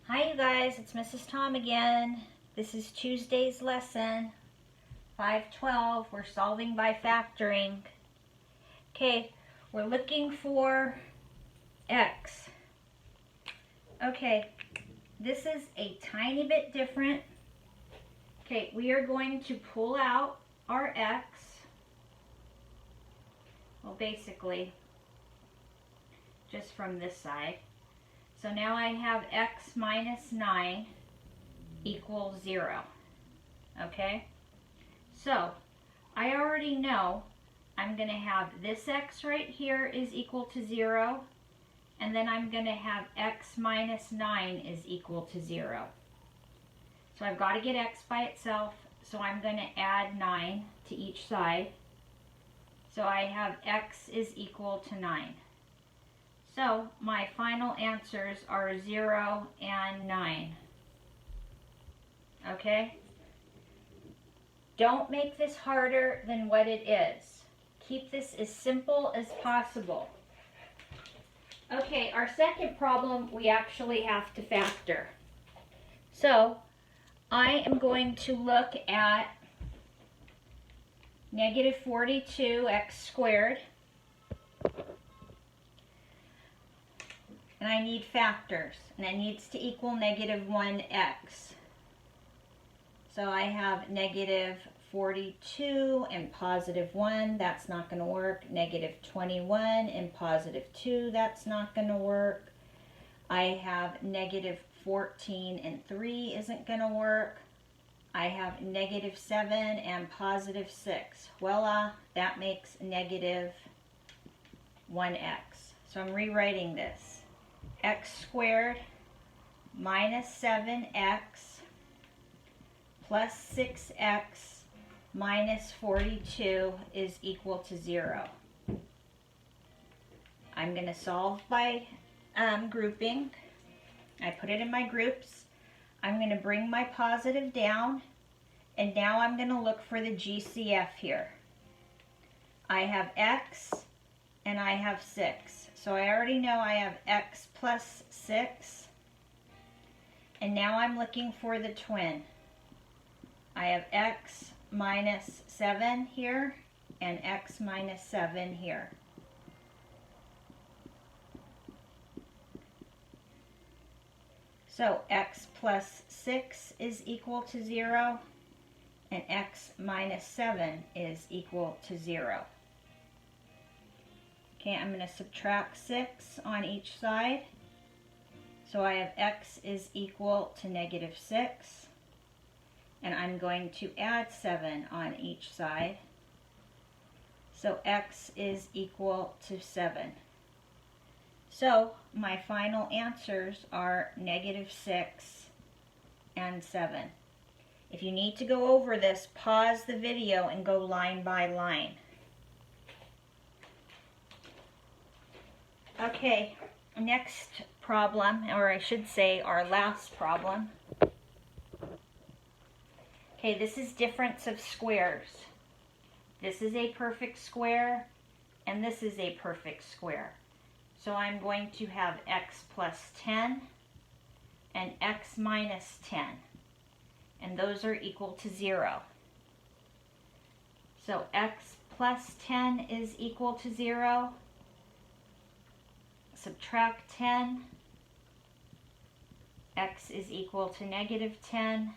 Hi you guys, it's Mrs. Tom again. This is Tuesday's lesson, 512. We're solving by factoring. Okay, we're looking for x. Okay, this is a tiny bit different. Okay, we are going to pull out our x. Well, basically, just from this side. So now I have x minus 9 equals 0. Okay? So, I already know I'm going to have this x right here is equal to 0. And then I'm going to have x minus 9 is equal to 0. So I've got to get x by itself. So I'm going to add 9 to each side. So I have x is equal to 9. So my final answers are 0 and 9. Okay? Don't make this harder than what it is. Keep this as simple as possible. Okay, our second problem we actually have to factor. So I am going to look at negative 42x squared. And I need factors, and it needs to equal negative 1x. So I have negative 42 and positive 1, that's not going to work. Negative 21 and positive 2, that's not going to work. I have negative 14 and 3 isn't going to work. I have negative 7 and positive 6. Voila, that makes negative 1x. So I'm rewriting this. X squared minus 7x plus 6x minus 42 is equal to 0. I'm going to solve by grouping. I put it in my groups. I'm going to bring my positive down, and now I'm going to look for the GCF here. I have x and I have 6. So I already know I have x plus 6. And now I'm looking for the twin. I have x minus 7 here and x minus 7 here. So x plus 6 is equal to 0 and x minus 7 is equal to 0. Okay, I'm going to subtract 6 on each side. So I have x is equal to negative 6. And I'm going to add 7 on each side. So x is equal to 7. So my final answers are negative 6 and 7. If you need to go over this, pause the video and go line by line. Okay, next problem, or I should say our last problem. Okay, this is difference of squares. This is a perfect square, and this is a perfect square. So I'm going to have x plus 10 and x minus 10, and those are equal to 0. So x plus 10 is equal to 0. Subtract 10, x is equal to negative 10,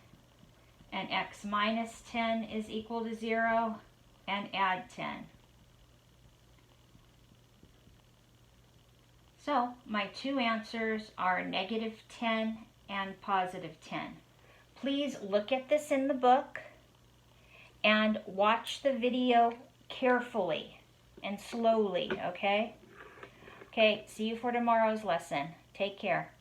and x minus 10 is equal to 0, and add 10. So my two answers are negative 10 and positive 10. Please look at this in the book and watch the video carefully and slowly, okay? Okay, see you for tomorrow's lesson. Take care.